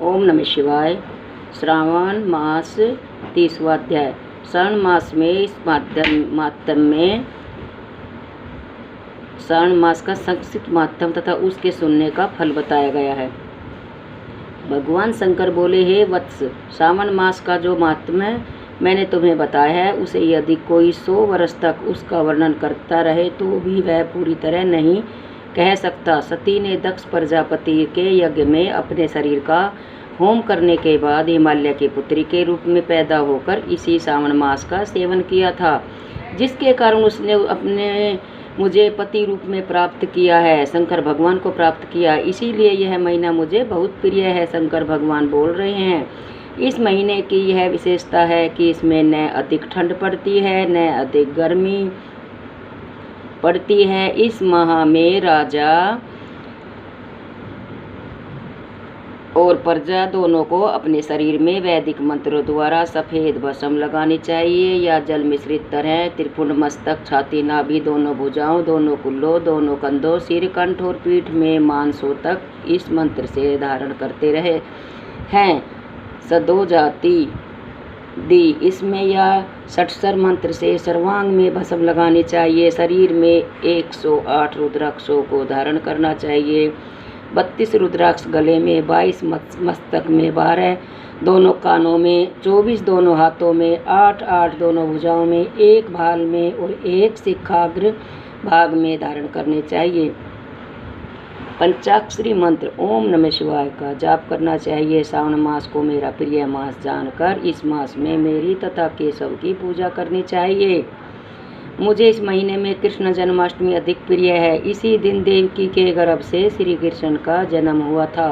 ओम नमः शिवाय। श्रावण मास 30वां अध्याय। श्रावण मास में इस मातम में श्रावण मास का संक्षिप्त मातम तथा उसके सुनने का फल बताया गया है। भगवान शंकर बोले, हे वत्स, श्रावण मास का जो मातम मैंने तुम्हें बताया है उसे यदि कोई 100 वर्ष तक उसका वर्णन करता रहे तो भी वह पूरी तरह नहीं कह सकता। सती ने दक्ष प्रजापति के यज्ञ में अपने शरीर का होम करने के बाद हिमालय की पुत्री के रूप में पैदा होकर इसी श्रावण मास का सेवन किया था, जिसके कारण उसने अपने मुझे पति रूप में प्राप्त किया है, शंकर भगवान को प्राप्त किया। इसीलिए यह महीना मुझे बहुत प्रिय है। शंकर भगवान बोल रहे हैं, इस महीने की यह विशेषता है कि इसमें न अधिक ठंड पड़ती है न अधिक गर्मी पड़ती है। इस माह में राजा और प्रजा दोनों को अपने शरीर में वैदिक मंत्रों द्वारा सफ़ेद भस्म लगानी चाहिए या जल मिश्रित तरह त्रिपुंड मस्तक, छाती, नाभि, दोनों भुजाओं, दोनों कुल्लों, दोनों कंधों, सिर, कंठ और पीठ में मांसों तक इस मंत्र से धारण करते रहे हैं। सदो जाति दी इसमें या षट्सर मंत्र से सर्वांग में भस्म लगानी चाहिए। शरीर में 108 रुद्राक्षों को धारण करना चाहिए। 32 रुद्राक्ष गले में, 22 मस्तक में, 12 दोनों कानों में, 24 दोनों हाथों में, 8 दोनों भुजाओं में, 1 भाल में और 1 शिखाग्र भाग में धारण करने चाहिए। पंचाक्षरी मंत्र ओम नमः शिवाय का जाप करना चाहिए। श्रावण मास को मेरा प्रिय मास जानकर इस मास में मेरी तथा केशव की पूजा करनी चाहिए। मुझे इस महीने में कृष्ण जन्माष्टमी अधिक प्रिय है। इसी दिन देवकी के गर्भ से श्री कृष्ण का जन्म हुआ था।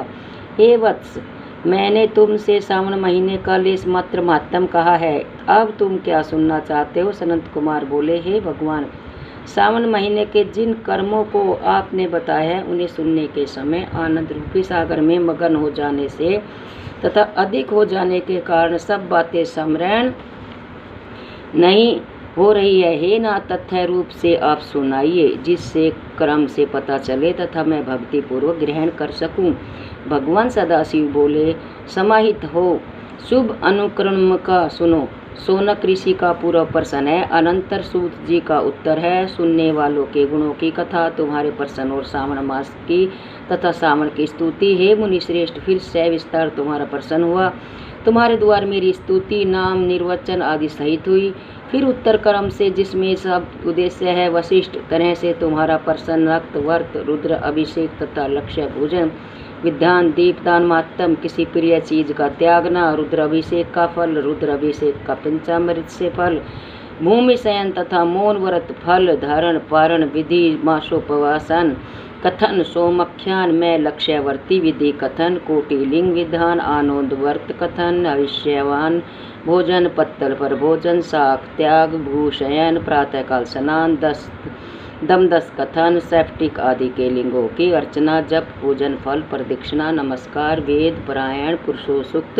हे वत्स, मैंने तुमसे श्रावण महीने का लेस मात्र महात्म कहा है। अब तुम क्या सुनना चाहते हो? सनत कुमार बोले, हे भगवान, श्रावण महीने के जिन कर्मों को आपने बताया है उन्हें सुनने के समय आनंद रूपी सागर में मगन हो जाने से तथा अधिक हो जाने के कारण सब बातें स्मरण नहीं हो रही है। हे ना, तथ्य रूप से आप सुनाइए, जिससे क्रम से पता चले तथा मैं भक्ति पूर्वक ग्रहण कर सकूं। भगवान सदाशिव बोले, समाहित हो, शुभ अनुक्रम का सुनो। सोनक ऋषि का पूर्व प्रश्न है, अनंतर सूत जी का उत्तर है। सुनने वालों के गुणों की कथा, तुम्हारे प्रश्न और श्रावण मास की तथा श्रावण की स्तुति। हे मुनि श्रेष्ठ, फिर सविस्तार तुम्हारा प्रश्न हुआ। तुम्हारे द्वार मेरी स्तुति, नाम, निर्वचन आदि सहित हुई। फिर उत्तर क्रम से, जिसमें सब उद्देश्य है, वशिष्ठ तरह से तुम्हारा प्रश्न रक्त, व्रत, रुद्र अभिषेक तथा लक्ष्य भोजन, विधान, दीपदान, मातम, किसी प्रिय चीज का त्यागना, रुद्र अभिषेक का फल, रुद्र अभिषेक का पंचामृत से फल, भूमि शयन तथा मौन व्रत फल, धारण पारण विधि, मासोपवासन कथन, सोमख्यान में लक्ष्यवर्ती विधि कथन, कोटिलिंग विधान, आनंद व्रत कथन, अविष्यवान भोजन, पत्तल पर भोजन, शाक त्याग, भूशयन, प्रातःकाल स्नान, दमदस कथन, सेप्टिक आदि के लिंगों की अर्चना, जप, पूजन, फल, प्रदक्षिणा, नमस्कार, वेद पारायण, पुरुषो सूक्त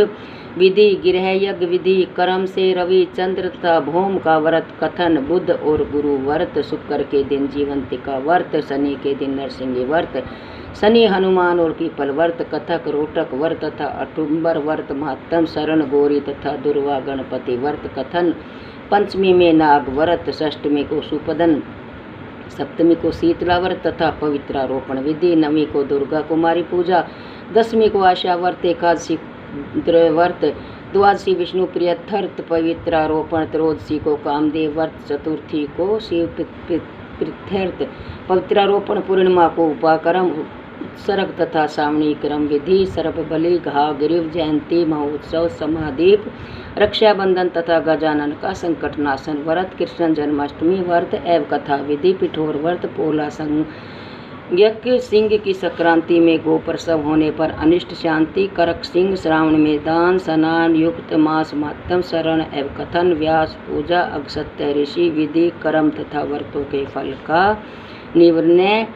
विधि, गृह यज्ञ विधि, कर्म से रवि चंद्र तथा भौम का व्रत कथन, बुध और गुरु व्रत, शुक्र के दिन जीवंतिका व्रत, शनि के दिन नरसिंह व्रत, शनि हनुमान और पीपल व्रत, कथक रोटक व्रत तथा अठुम्बर व्रत, महात्म, शरण गौरी तथा दुर्वा गणपति व्रत कथन, पंचमी में नाग व्रत, षष्ठमी को सुपदन, सप्तमी को शीतला व्रत तथा पवित्रारोपण विधि, नवमी को दुर्गा कुमारी पूजा, दसवीं को आशा व्रत, एकादशी व्रत, द्वादशी विष्णु प्रियथर्थ पवित्रारोपण, त्रयोदशी को कामदेव व्रत, चतुर्थी को शिव प्रीत्यर्थ पवित्रारोपण, पूर्णिमा को उपाकर्म उत्सर्ग तथा श्रावणी क्रम विधि, सर्पबलि, घाव, गिरिव जयंती, महोत्सव, समादीप, रक्षाबंधन तथा गजानन का संकटनाशन व्रत, कृष्ण जन्माष्टमी व्रत एवं कथा विधि, पिठोर व्रत, पोला संज्ञक, सिंह की संक्रांति में गो प्रसव होने पर अनिष्ट शांति, करक सिंह, श्रावण में दान, स्नान युक्त मास, मातम, शरण एवं कथन, व्यास पूजा, अगस्त्य ऋषि विधि, कर्म तथा व्रतों के फल का निर्णय,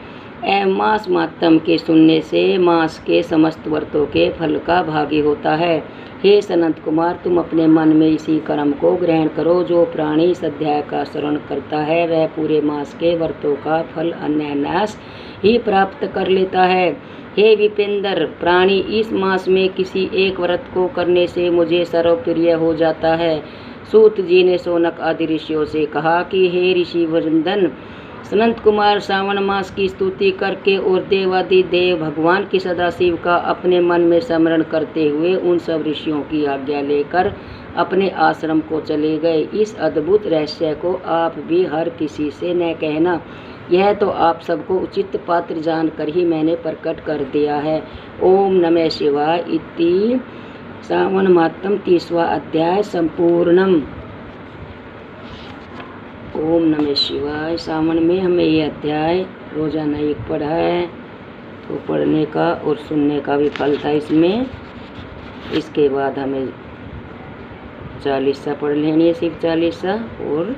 मास मातम के सुनने से मास के समस्त व्रतों के फल का भागी होता है। हे सनत कुमार, तुम अपने मन में इसी कर्म को ग्रहण करो। जो प्राणी इस अध्याय का श्रवण करता है वह पूरे मास के व्रतों का फल अनायास ही प्राप्त कर लेता है। हे विपेंद्र प्राणी, इस मास में किसी एक व्रत को करने से मुझे सर्वप्रिय हो जाता है। सूत जी ने शौनक आदि ऋषियों से कहा कि हे ऋषि वृंदन, सनत कुमार श्रावण मास की स्तुति करके और देवादि देव भगवान की सदाशिव का अपने मन में स्मरण करते हुए उन सब ऋषियों की आज्ञा लेकर अपने आश्रम को चले गए। इस अद्भुत रहस्य को आप भी हर किसी से न कहना, यह तो आप सबको उचित पात्र जानकर ही मैंने प्रकट कर दिया है। ओम नमः शिवाय इति श्रावण मातम 30वां अध्याय संपूर्णम। ओम नमः शिवाय। सावन में हमें ये अध्याय रोजाना एक पढ़ा है, तो पढ़ने का और सुनने का भी फल था इसमें। इसके बाद हमें 40सा पढ़ लेनी है, शिव 40सा, और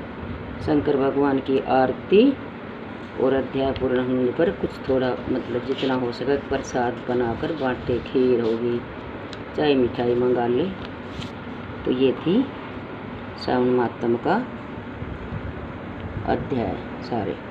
शंकर भगवान की आरती, और अध्याय पूर्ण होने पर कुछ थोड़ा मतलब जितना हो सके प्रसाद बनाकर बांटते, खीर होगी, चाय मिठाई मंगा ले। तो ये थी श्रावण मातम का अध्याय सारे।